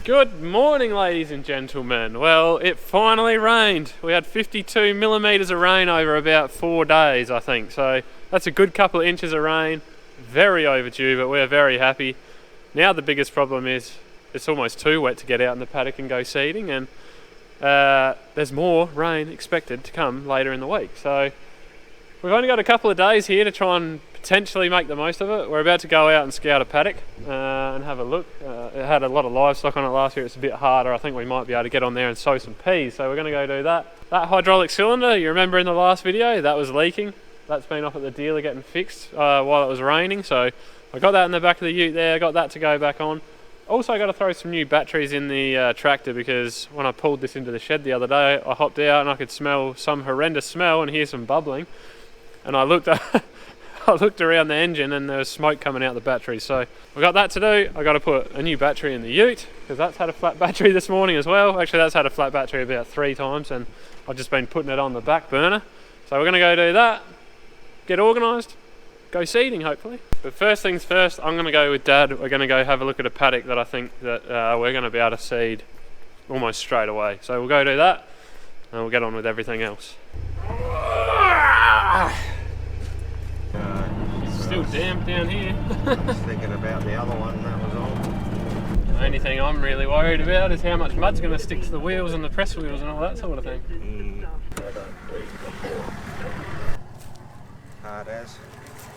Good morning, ladies and gentlemen. Well, it finally rained. We had 52 millimetres of rain over about 4 days, I think. So that's a good couple of inches of rain. Very overdue, but we're very happy. Now the biggest problem is it's almost too wet to get out in the paddock and go seeding, and there's more rain expected to come later in the week. So we've only got a couple of days here to try and potentially make the most of it. We're about to go out and scout a paddock and have a look. It had a lot of livestock on it last year. It's a bit harder. I think we might be able to get on there and sow some peas. So we're going to go do that. That hydraulic cylinder, you remember in the last video, that was leaking. That's been off at the dealer getting fixed while it was raining. So I got that in the back of the ute there. Got that to go back on. Also got to throw some new batteries in the tractor, because when I pulled this into the shed the other day, I hopped out and I could smell some horrendous smell and hear some bubbling. And I looked around the engine and there was smoke coming out the battery. So I got that to do. I got to put a new battery in the ute, because that's had a flat battery this morning as well. Actually, that's had a flat battery about 3 times, and I've just been putting it on the back burner. So we're going to go do that, get organised, go seeding hopefully. But first things first, I'm going to go with Dad. We're going to go have a look at a paddock that I think that we're going to be able to seed almost straight away. So we'll go do that and we'll get on with everything else. It's still damp down here. I was thinking about the other one, that was all. The only thing I'm really worried about is how much mud's going to stick to the wheels and the press wheels and all that sort of thing. Hard as.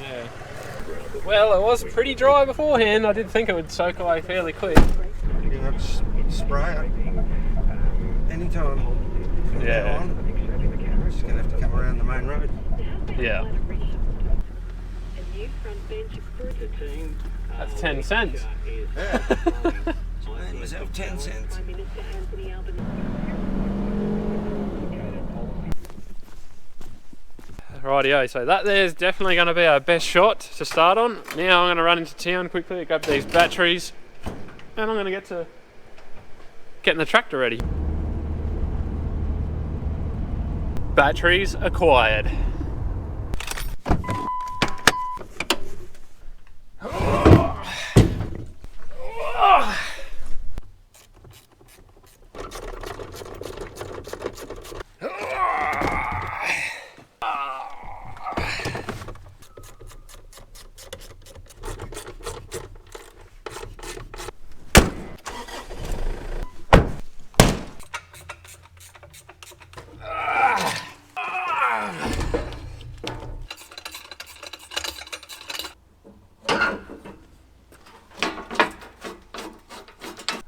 Yeah. Well, it was pretty dry beforehand. I did think it would soak away fairly quick. You have to spray it anytime from now on. We're just going to have to come around the main road. Yeah. That's 10 cents. Yeah. I made myself 10 cents. Rightio, so that there's definitely going to be our best shot to start on. Now I'm going to run into town quickly, grab these batteries, and I'm going to get to getting the tractor ready. Batteries acquired.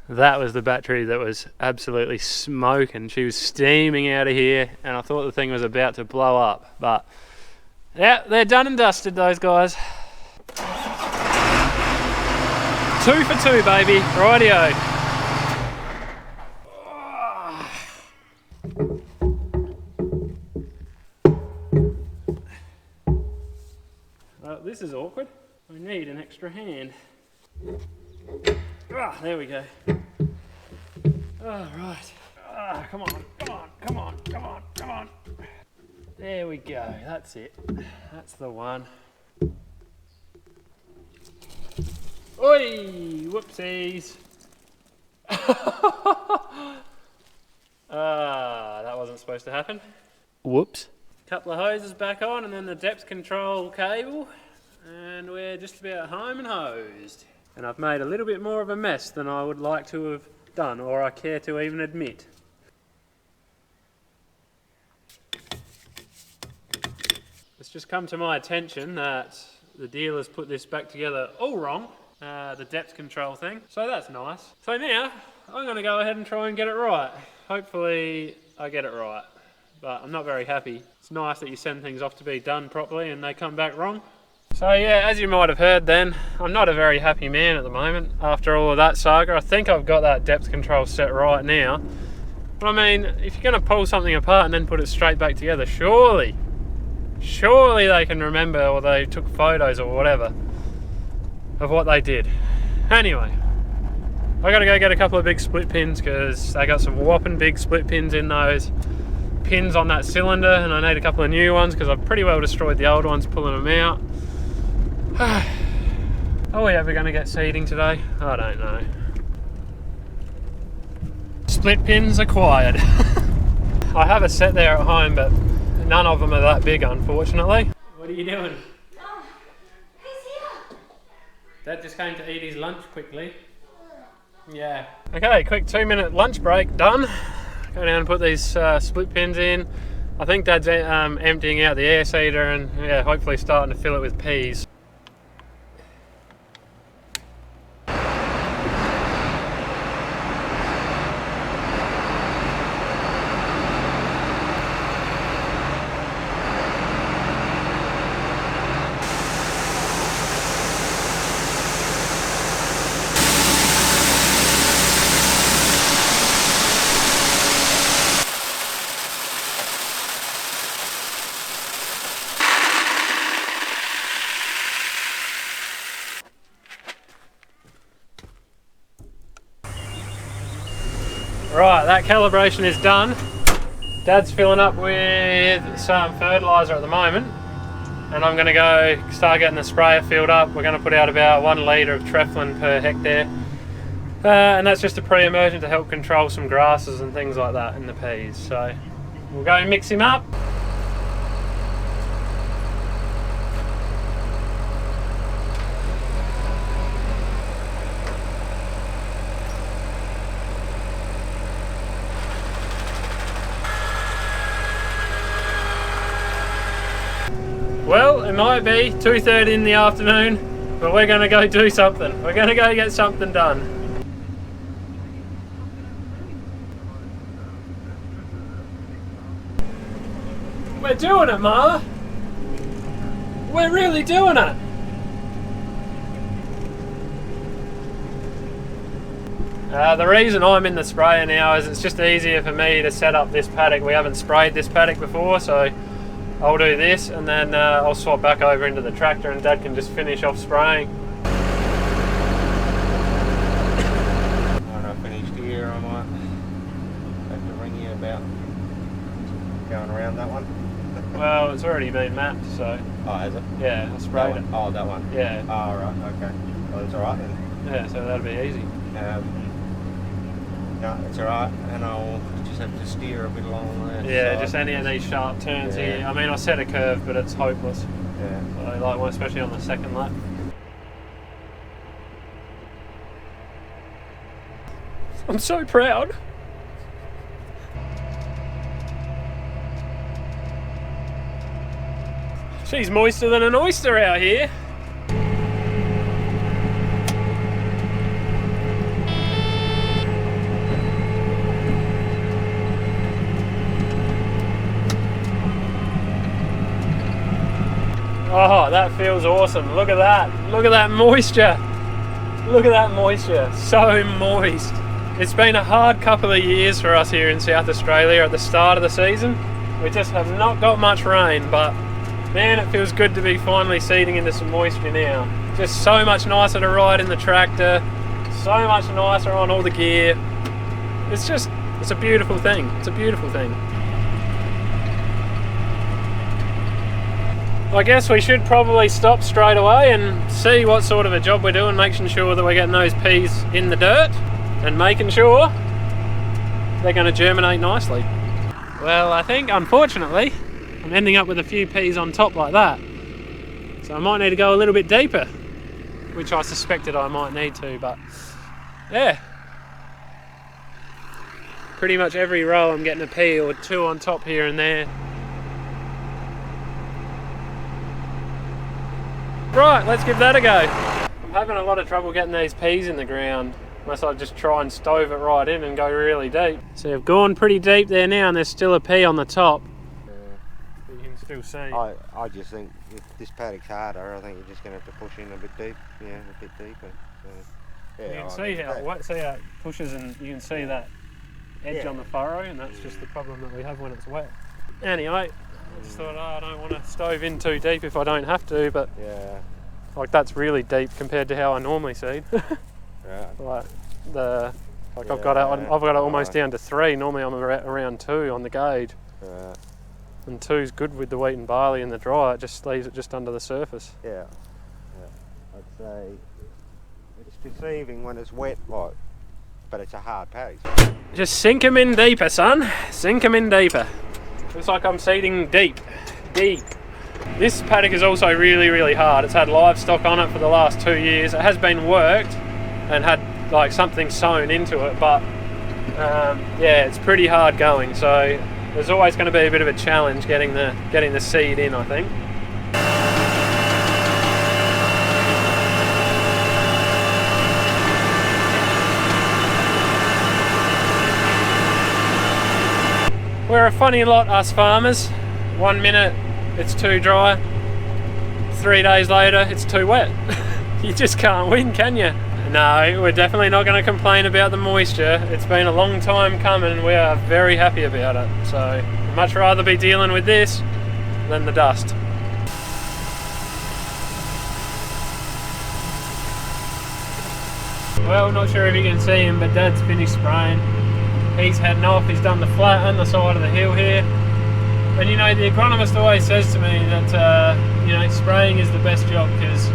That was the battery that was absolutely smoking. She was steaming out of here and I thought the thing was about to blow up. But yeah, they're done and dusted, those guys. 2 for 2, baby. Rightio. Well, this is awkward. We need an extra hand. Ah, there we go. Oh, right. Ah, come on, come on, come on, come on, come on. There we go. That's it. That's the one. Oi! Whoopsies. That wasn't supposed to happen. Whoops. Couple of hoses back on and then the depth control cable. And we're just about home and hosed. And I've made a little bit more of a mess than I would like to have done, or I care to even admit. It's just come to my attention that the dealers put this back together all wrong, the depth control thing, so that's nice. So now, I'm going to go ahead and try and get it right. Hopefully I get it right, but I'm not very happy. It's nice that you send things off to be done properly and they come back wrong. So yeah, as you might have heard then, I'm not a very happy man at the moment after all of that saga. I think I've got that depth control set right now. But I mean, if you're going to pull something apart and then put it straight back together, surely they can remember, or they took photos or whatever of what they did. Anyway, I got to go get a couple of big split pins, because they got some whopping big split pins in those pins on that cylinder, and I need a couple of new ones because I've pretty well destroyed the old ones pulling them out. Are we ever going to get seeding today? I don't know. split pins acquired. I have a set there at home, but none of them are that big, unfortunately. What are you doing? Oh, he's here. Dad just came to eat his lunch quickly. Yeah. Okay, quick 2-minute lunch break done. Go down and put these split pins in. I think Dad's emptying out the air seeder and yeah, hopefully starting to fill it with peas. Right, that calibration is done. Dad's filling up with some fertiliser at the moment, and I'm going to go start getting the sprayer filled up. We're going to put out about 1 litre of Treflin per hectare, and that's just a pre-emergent to help control some grasses and things like that in the peas. So we'll go and mix him up. Well, it might be 2:30 in the afternoon, but we're going to go do something. We're going to go get something done. We're doing it, Ma! We're really doing it! The reason I'm in the sprayer now is it's just easier for me to set up this paddock. We haven't sprayed this paddock before, so I'll do this and then I'll swap back over into the tractor and Dad can just finish off spraying. When I finished here, I might have to ring you about going around that one. Well, it's already been mapped, so Oh, has it? yeah, I sprayed it. Oh, that one? Yeah. Oh, right, okay. Well, it's alright then. Yeah, so that'll be easy. No, it's alright, and I'll just have to steer a bit along there. Yeah, just any of these sharp turns Yeah. here. I mean, I set a curve, but it's hopeless. Yeah. So, like, especially on the second lap. I'm so proud. She's moister than an oyster out here. Oh, that feels awesome. Look at that. Look at that moisture. Look at that moisture. So moist. It's been a hard couple of years for us here in South Australia at the start of the season. We just have not got much rain, but man, it feels good to be finally seeding into some moisture now. Just so much nicer to ride in the tractor. So much nicer on all the gear. It's a beautiful thing. It's a beautiful thing. I guess we should probably stop straight away and see what sort of a job we're doing, making sure that we're getting those peas in the dirt and making sure they're going to germinate nicely. Well, I think, unfortunately, I'm ending up with a few peas on top like that. So I might need to go a little bit deeper, which I suspected I might need to, but yeah. Pretty much every row I'm getting a pea or two on top here and there. Right, let's give that a go. I'm having a lot of trouble getting these peas in the ground, unless I just try and stove it right in and go really deep. So I've gone pretty deep there now and there's still a pea on the top. You can still see. I just think if this paddock's harder, I think you're just going to have to push in a bit deep, a bit deeper. So, yeah, You can see how it pushes, and you can see that edge on the furrow, and that's just the problem that we have when it's wet. Anyway, I just thought, I don't want to stove in too deep if I don't have to, but yeah, like that's really deep compared to how I normally seed. right. I've got it almost down to 3. Normally I'm around 2 on the gauge. Right. And 2's good with the wheat and barley in the dry. It just leaves it just under the surface. Yeah. I'd say it's deceiving when it's wet, like but it's a hard paddock. Just sink 'em in deeper, son. Sink 'em in deeper. Looks like I'm seeding deep. Deep. This paddock is also really, really hard. It's had livestock on it for the last 2 years. It has been worked and had like something sewn into it, but yeah, it's pretty hard going. So there's always going to be a bit of a challenge getting the seed in, I think. We're a funny lot, us farmers. 1 minute it's too dry, 3 days later it's too wet. You just can't win, can you? No, we're definitely not going to complain about the moisture. It's been a long time coming. We are very happy about it. So I'd much rather be dealing with this than the dust. Well, not sure if you can see him, but Dad's finished spraying. He's heading off. He's done the flat and the side of the hill here. And you know, the agronomist always says to me that you know, spraying is the best job, because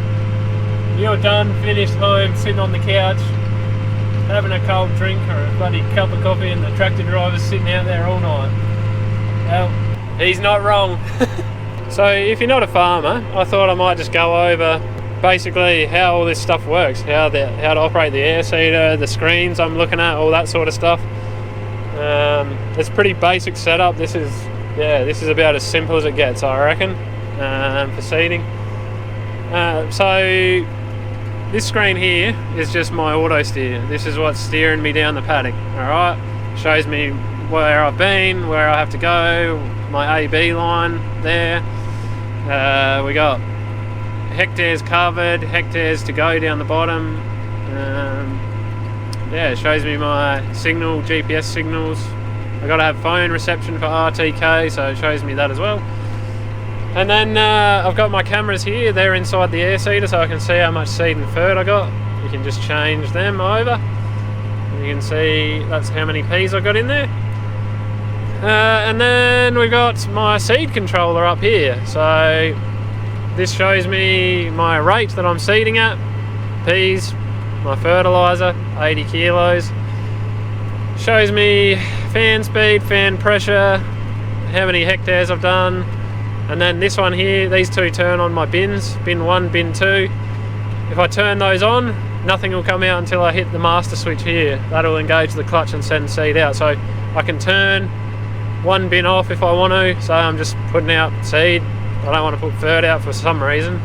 you're done, finished, home, sitting on the couch, having a cold drink or a bloody cup of coffee, and the tractor driver's sitting out there all night. Well, he's not wrong. So if you're not a farmer, I thought I might just go over basically how all this stuff works, how to operate the air seeder, the screens I'm looking at, all that sort of stuff. It's a pretty basic setup. This is about as simple as it gets, I reckon, for seeding. So this screen here is just my auto steer. This is what's steering me down the paddock. Alright, shows me where I've been, where I have to go, my AB line there. We got hectares covered, hectares to go down the bottom. Yeah, it shows me my signal, GPS signals. I've got to have phone reception for RTK, so it shows me that as well. And then I've got my cameras here. They're inside the air seeder, so I can see how much seed and fert I got. You can just change them over. And you can see that's how many peas I got in there. And then we've got my seed controller up here. So this shows me my rate that I'm seeding at. Peas, my fertiliser, 80 kilos. Shows me fan speed, fan pressure, how many hectares I've done. And then this one here, these two turn on my bins, bin 1, bin 2. If I turn those on, nothing will come out until I hit the master switch here. That'll engage the clutch and send seed out. So I can turn one bin off if I want to. So I'm just putting out seed. I don't want to put fert out for some reason.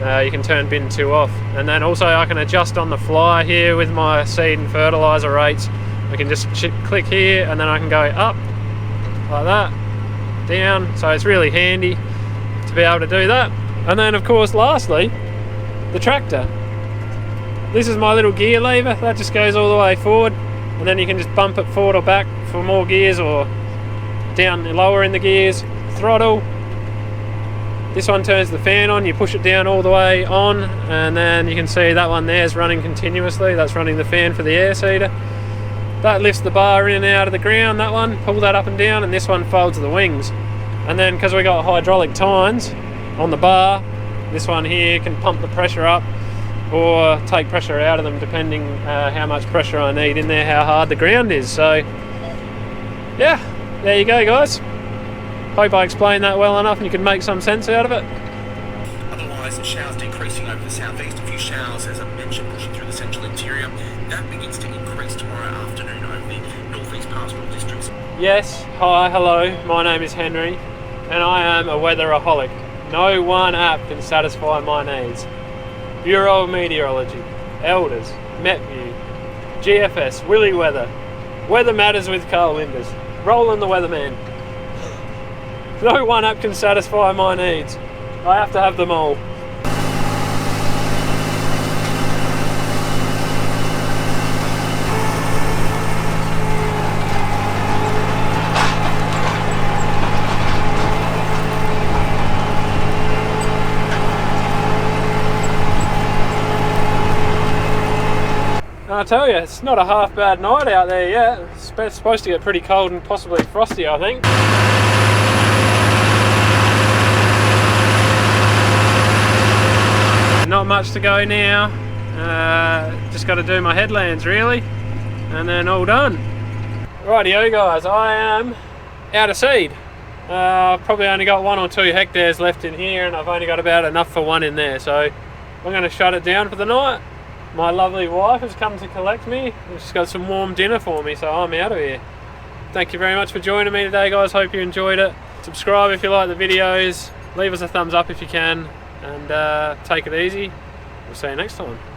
You can turn bin 2 off. And then also I can adjust on the fly here with my seed and fertiliser rates. I can just click here and then I can go up like that, down. So it's really handy to be able to do that. And then of course lastly, the tractor. This is my little gear lever that just goes all the way forward, and then you can just bump it forward or back for more gears, or down lower in the gears. Throttle. This one turns the fan on, you push it down all the way on, and then you can see that one there is running continuously. That's running the fan for the air seeder. That lifts the bar in and out of the ground, that one, pull that up and down, and this one folds the wings. And then because we got hydraulic tines on the bar, this one here can pump the pressure up or take pressure out of them, depending how much pressure I need in there, how hard the ground is. So yeah, there you go guys. Hope I explained that well enough and you can make some sense out of it. Otherwise, showers decreasing over the southeast, a few showers, as I mentioned, pushing through the central interior. That begins to increase tomorrow afternoon over the northeast pastoral districts. Yes, hi, hello, my name is Henry, and I am a weatheraholic. No one app can satisfy my needs. Bureau of Meteorology, Elders, MetView, GFS, Willy Weather, Weather Matters with Carl Linders, Roland the Weatherman. No one app can satisfy my needs. I have to have them all. I tell you, it's not a half bad night out there yet. It's supposed to get pretty cold and possibly frosty, I think. Not much to go now. Just got to do my headlands really. and then all done. Rightio guys, I am out of seed. I've probably only got 1 or 2 hectares left in here, and I've only got about enough for one in there, so I'm going to shut it down for the night. My lovely wife has come to collect me. She's got some warm dinner for me, so I'm out of here. Thank you very much for joining me today guys, hope you enjoyed it. Subscribe if you like the videos, leave us a thumbs up if you can, and take it easy. We'll see you next time.